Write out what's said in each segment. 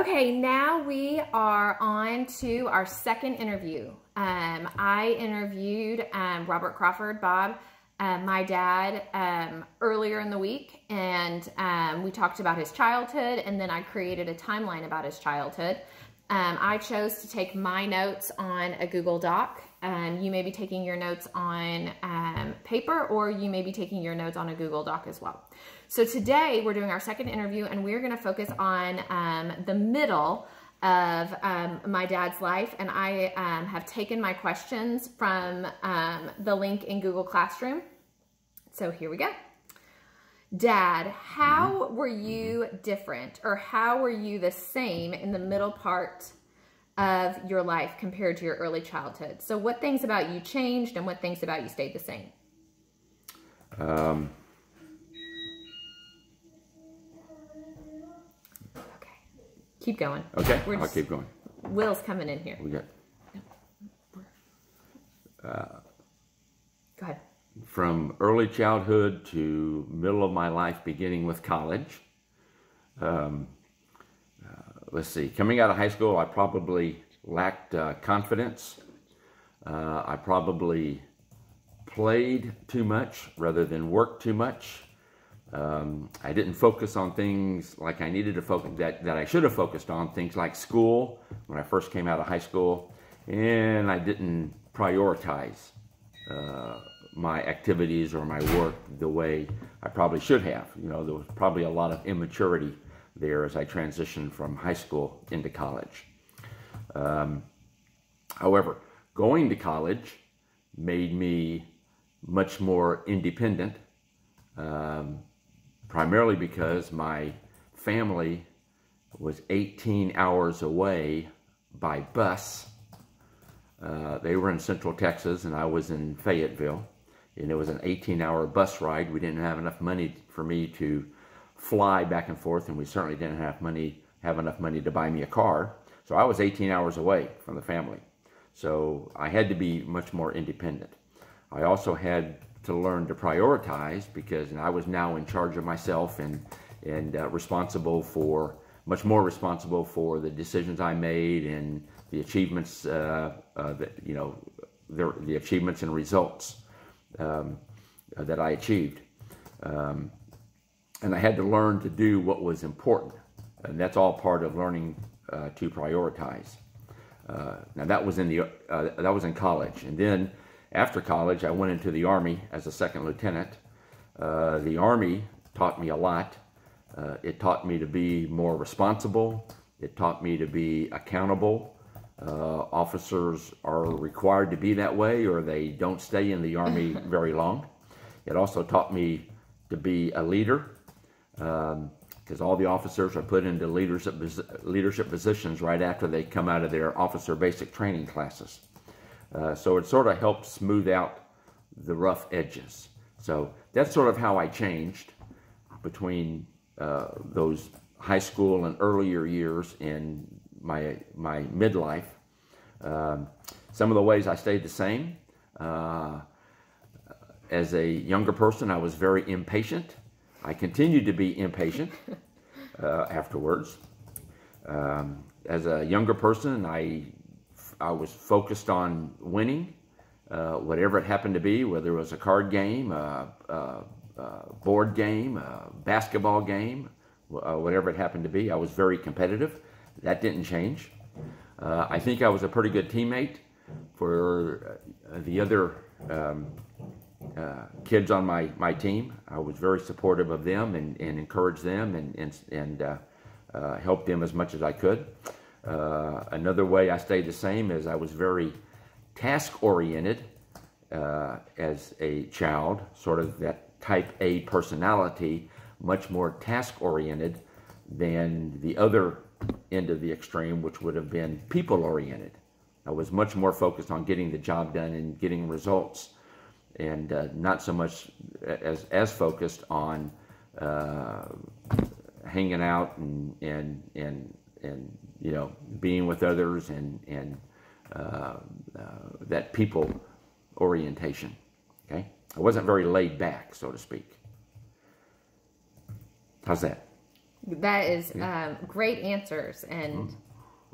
Okay, now we are on to our second interview. I interviewed Robert Crawford, Bob, my dad, earlier in the week, and we talked about his childhood, and then I created a timeline about his childhood. I chose to take my notes on a Google Doc. You may be taking your notes on paper, or you may be taking your notes on a Google Doc as well. So today we're doing our second interview, and we're going to focus on the middle of my dad's life, and I have taken my questions from the link in Google Classroom. So here we go. Dad, how were you different, or how were you the same in the middle part of your life compared to your early childhood? So what things about you changed and what things about you stayed the same? Okay. Keep going. Okay, I'll keep going. Will's coming in here. We got Go ahead. from early childhood to middle of my life, beginning with college. Let's see, coming out of high school, I probably lacked confidence. I probably played too much rather than worked too much. I didn't focus on things like I needed to focus, that I should have focused on, things like school when I first came out of high school, and I didn't prioritize my activities or my work the way I probably should have. You know, there was probably a lot of immaturity there as I transitioned from high school into college. However, going to college made me much more independent, primarily because my family was 18 hours away by bus. They were in Central Texas and I was in Fayetteville, and it was an 18-hour bus ride. We didn't have enough money for me to fly back and forth, and we certainly didn't have enough money to buy me a car. So I was 18 hours away from the family. So I had to be much more independent. I also had to learn to prioritize, because I was now in charge of myself and responsible for, much more responsible for the decisions I made and the achievements, the achievements and results that I achieved. And I had to learn to do what was important. And that's all part of learning to prioritize. Now that was in college. And then after college, I went into the Army as a second lieutenant. The Army taught me a lot. It taught me to be more responsible. It taught me to be accountable. Officers are required to be that way, or they don't stay in the Army very long. It also taught me to be a leader, because all the officers are put into leadership positions right after they come out of their officer basic training classes. So it sort of helped smooth out the rough edges. So that's sort of how I changed between those high school and earlier years in my midlife. Some of the ways I stayed the same. As a younger person, I was very impatient. I continued to be impatient afterwards. As a younger person, I was focused on winning, whatever it happened to be, whether it was a card game, a board game, a basketball game, whatever it happened to be. I was very competitive. That didn't change. I think I was a pretty good teammate for the other kids on my team. I was very supportive of them and encouraged them and helped them as much as I could. Another way I stayed the same is I was very task-oriented as a child, sort of that type A personality, much more task-oriented than the other end of the extreme, which would have been people-oriented. I was much more focused on getting the job done and getting results, and not so much as focused on hanging out and you know, being with others and that people orientation. Okay, I wasn't very laid back, so to speak. How's that? That is great answers and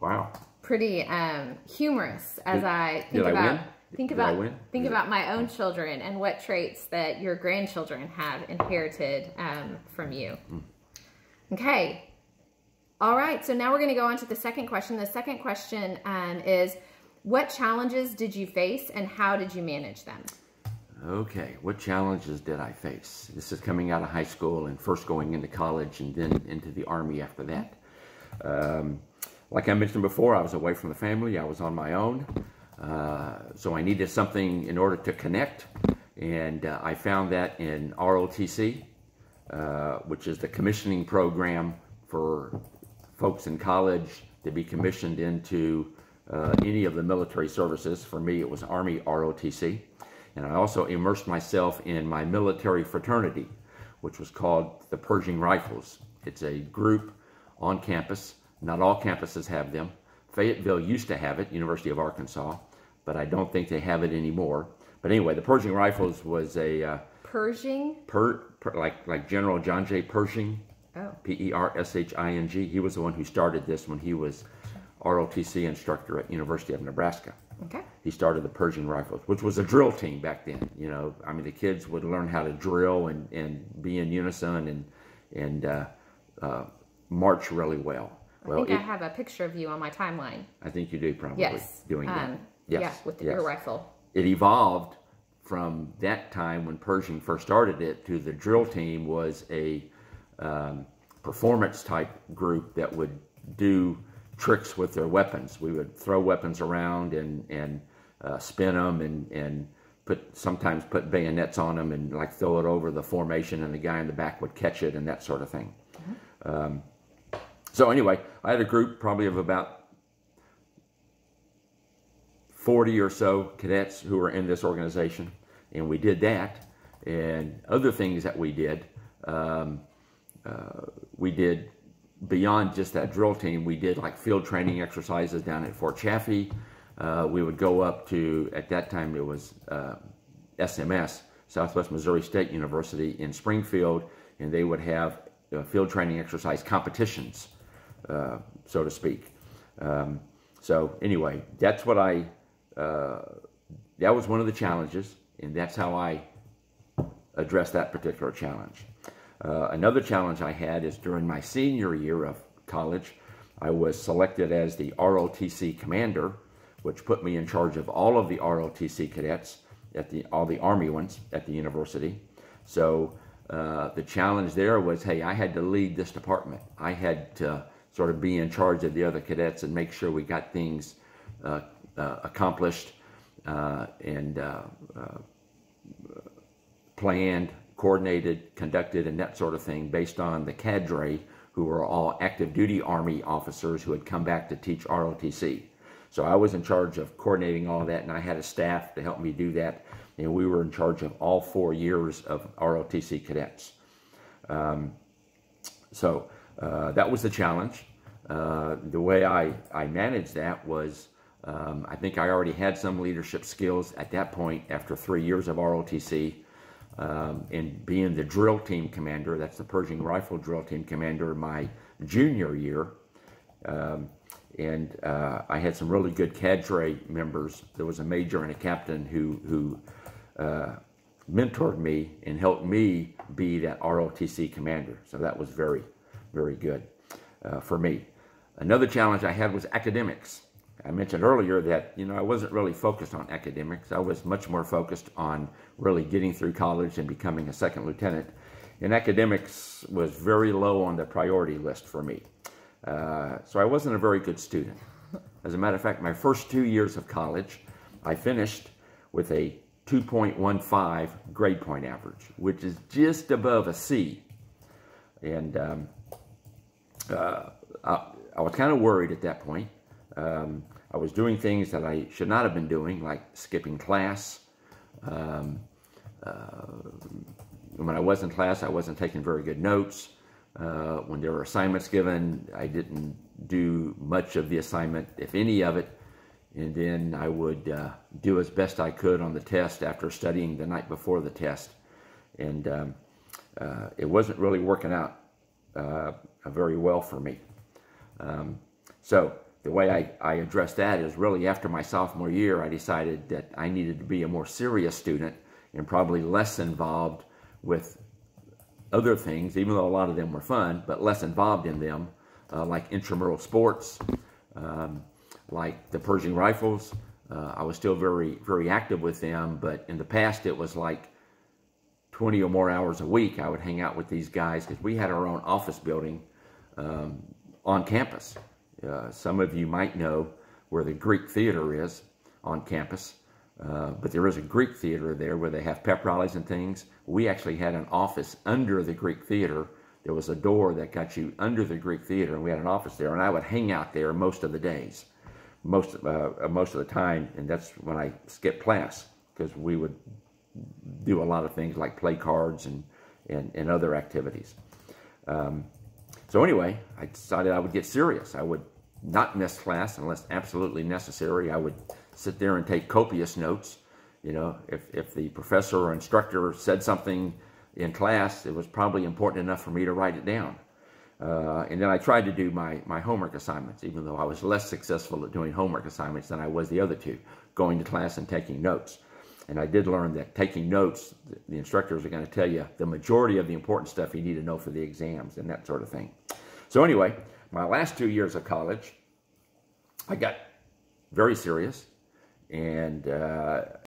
Wow. pretty humorous as I think did I about win? think Did I about win? think about my own children and what traits that your grandchildren have inherited from you. Okay. All right. So now we're going to go on to the second question. The second question is, what challenges did you face and how did you manage them? Okay, what challenges did I face? This is coming out of high school and first going into college and then into the Army after that. Like I mentioned before, I was away from the family. I was on my own. So I needed something in order to connect. And I found that in ROTC, which is the commissioning program for folks in college to be commissioned into any of the military services. For me, it was Army ROTC. And I also immersed myself in my military fraternity, which was called the Pershing Rifles. It's a group on campus. Not all campuses have them. Fayetteville used to have it, University of Arkansas, but I don't think they have it anymore. But anyway, the Pershing Rifles was a... Pershing? Like General John J. Pershing, oh. Pershing. He was the one who started this when he was ROTC instructor at University of Nebraska. Okay. He started the Pershing Rifles, which was a drill team back then. You know, I mean, the kids would learn how to drill and be in unison and march really well. I think I have a picture of you on my timeline. I think you do probably. Yes. Doing that. Yes. Yeah, with your rifle. It evolved from that time when Pershing first started it to the drill team was a performance type group that would do tricks with their weapons. We would throw weapons around and spin them and sometimes put bayonets on them and like throw it over the formation and the guy in the back would catch it and that sort of thing. Mm-hmm. So anyway, I had a group probably of about 40 or so cadets who were in this organization, and we did that. And other things that we did beyond just that drill team, we did like field training exercises down at Fort Chaffee. We would go up to, at that time it was SMS, Southwest Missouri State University in Springfield, and they would have field training exercise competitions, so to speak. So anyway, that's what that was one of the challenges, and that's how I addressed that particular challenge. Another challenge I had is during my senior year of college, I was selected as the ROTC commander, which put me in charge of all of the ROTC cadets, all the Army ones at the university. So the challenge there was, hey, I had to lead this department. I had to sort of be in charge of the other cadets and make sure we got things accomplished and planned, coordinated, conducted, and that sort of thing based on the cadre who were all active duty Army officers who had come back to teach ROTC. So I was in charge of coordinating all of that, and I had a staff to help me do that, and we were in charge of all 4 years of ROTC cadets. So that was the challenge. The way I managed that was, I think I already had some leadership skills at that point after 3 years of ROTC. And being the drill team commander, that's the Pershing Rifle drill team commander, my junior year. And I had some really good cadre members. There was a major and a captain who mentored me and helped me be that ROTC commander. So that was very, very good for me. Another challenge I had was academics. I mentioned earlier that, you know, I wasn't really focused on academics. I was much more focused on really getting through college and becoming a second lieutenant. And academics was very low on the priority list for me. So I wasn't a very good student. As a matter of fact, my first 2 years of college, I finished with a 2.15 grade point average, which is just above a C. And I was kind of worried at that point. I was doing things that I should not have been doing, like skipping class. When I was in class, I wasn't taking very good notes. When there were assignments given, I didn't do much of the assignment, if any of it. And then I would do as best I could on the test after studying the night before the test. And it wasn't really working out. very well for me. So the way I addressed that is really after my sophomore year, I decided that I needed to be a more serious student and probably less involved with other things, even though a lot of them were fun, but less involved in them, like intramural sports, like the Pershing Rifles. I was still very active with them, but in the past it was like 20 or more hours a week I would hang out with these guys because we had our own office building on campus. Some of you might know where the Greek Theater is on campus, but there is a Greek Theater there where they have pep rallies and things. We actually had an office under the Greek Theater. There was a door that got you under the Greek Theater, and we had an office there, and I would hang out there most of the days, most of the time, and that's when I skipped class because we would do a lot of things like play cards and other activities. So anyway, I decided I would get serious. I would not miss class unless absolutely necessary. I would sit there and take copious notes. You know, if the professor or instructor said something in class, it was probably important enough for me to write it down. And then I tried to do my homework assignments, even though I was less successful at doing homework assignments than I was the other two, going to class and taking notes. And I did learn that taking notes, the instructors are going to tell you the majority of the important stuff you need to know for the exams and that sort of thing. So anyway, my last 2 years of college, I got very serious, and